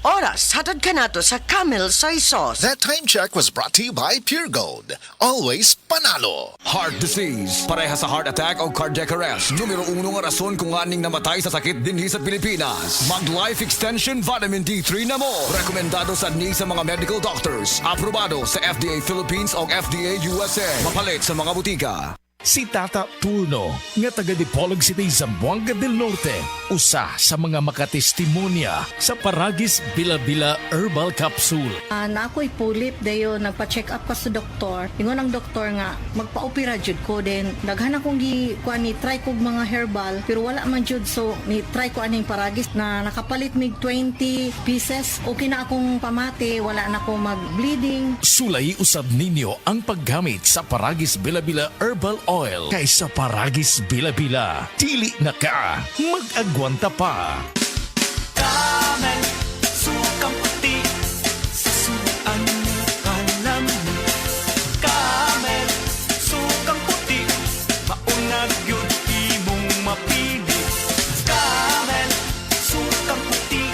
oras hatod ka nato sa Camel Soy Sauce. That time check was brought to you by Pure Gold. Always panalo. Heart disease, pareha sa heart attack o cardiac arrest. Numero 1 nga rason kung aning namatay sa sakit dinhi sa Pilipinas. Mag-Life Extension Vitamin D3 na mo. Rekomendado sa sa mga medical doctors. Aprobado sa FDA Philippines o FDA USA. Mapalit sa mga butika. Si Tata Turno, nga taga Dipolog City, Zamboanga del Norte, usa sa mga makatestimonya sa Paragis Bila-Bila Herbal Capsule. Na ako'y pulit dayo nagpa-check up ka sa doktor. Ingon ang doktor nga magpa-opera jud ko din. Daghan akong ni try kog mga herbal pero wala man jud, so ni try ko aning Paragis na nakapalit mig 20 pieces. Okay na akong pamati, wala na ako mag-bleeding. Sulay usab ninyo ang paggamit sa Paragis Bila-Bila Herbal Oil kaysa Paragis Bila-Bila. Dili na ka, mag-agwanta pa. Camel, sukang puti, sasuan mo kalamig. Camel, sukang puti, maunag yun imong mapili. Camel, sukang puti,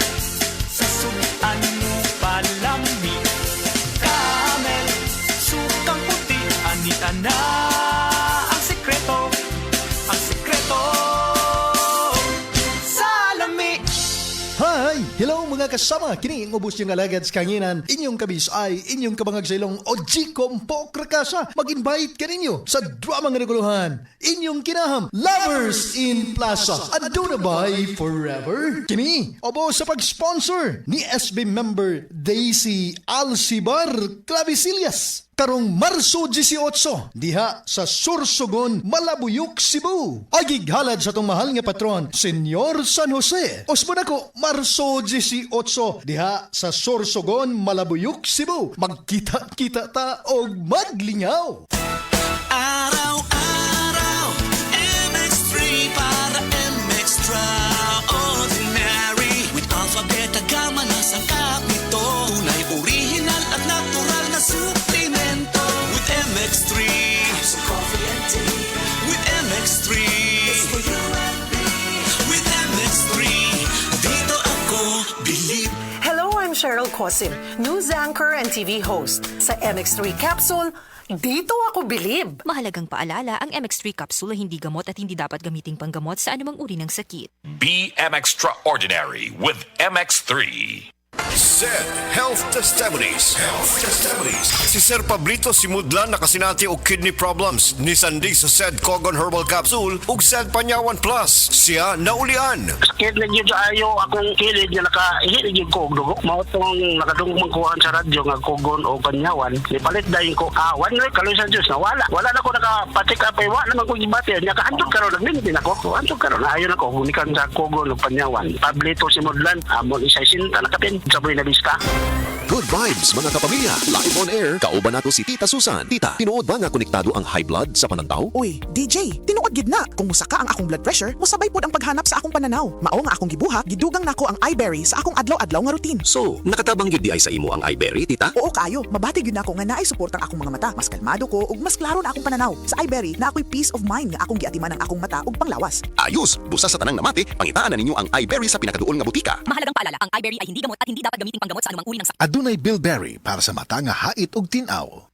sasuan mo palamig. Camel, sukang puti, anita na. Hi! Hello mga kasama! Kini ang ubos yung alagad sa kanginan. Inyong kabis ay inyong kabangag sa ilong o G-Compo Krakasa. Mag-invite ka ninyo sa drama nga naguluhan. Inyong kinaham, Lovers in Plaza. Aduna ba'y forever? Kini, obo sa pag-sponsor ni SB member Daisy Alcibar Clavisillas. Karong Marso 18, diha sa Sursogon, Malabuyok, Cebu. Agighalad sa itong mahal nga patron, Senyor San Jose. Osmo na ko, Marso 18, diha sa Sursogon, Malabuyok, Cebu. Magkita-kita ta o maglingaw. Araw-araw, MX3 para MX-Traordinary. With Alpha, Beta, Gamma na sangkap nito. Tunay, original at natural na suplemento. With MX3, so coffee and tea. With MX3, it's for you and me. With MX3, dito ako believe. Hello, I'm Cheryl Cosim, news anchor and TV host. Sa MX3 Capsule, dito ako bilib. Mahalagang paalala, ang MX3 capsule ay hindi gamot at hindi dapat gamiting panggamot sa anumang uri ng sakit. Be Extraordinary with MX3. Said Health Testimonies. Si Sir Pablito Simudlan nakasinati og kidney problems ni Sandig sa Said Kogon Herbal Capsule ug Said Panyawan Plus. Siya naulian. Sakit na yun sa ayo akong kilid nga nakahilig yung kog dugo. Mao tong nakadungog magkuhan sa radyo nga Kogon o Panyawan. Nipalit dahin ko awan na kaloy sa Diyos na wala. Wala na ko nakapatik apay wa naman ko gibati. Nya kahandog karon nagmintin ako. Handog karon ayo na ko gunikan sa Kogon o Panyawan. Pablito Simudlan amon isa sinta nakapin sa Buena Vista. Good vibes mga kapamilya. Live on air, kauban nato si Tita Susan. Tita, tinuod ba nga konektado ang high blood sa panantaw? Uy, DJ, tinuod gid na. Kung musaka ang akong blood pressure, musabay pod ang paghanap sa akong pananaw. Mao nga akong gibuhat, gidugang nako ang iBerry sa akong adlaw-adlaw nga routine. So, nakatabang gyud di ay sa imo ang iBerry, tita? Oo kayo, mabati gyud nako nga naay suportang akong mga mata. Mas kalmado ko ug mas klaro na akong pananaw. Sa iBerry na ako'y peace of mind nga akong giatiman ang akong mata ug panglawas. Ayos, busa sa tanang namati, pangitaan na ninyo ang iBerry sa pinakaduol nga butika. Mahalagang paalala, ang iBerry ay hindi gamot at hindi dapat gamiting panggamot sa anumang uri ng sakit. Adunay bilberry para sa mata nga hait ug tinaw.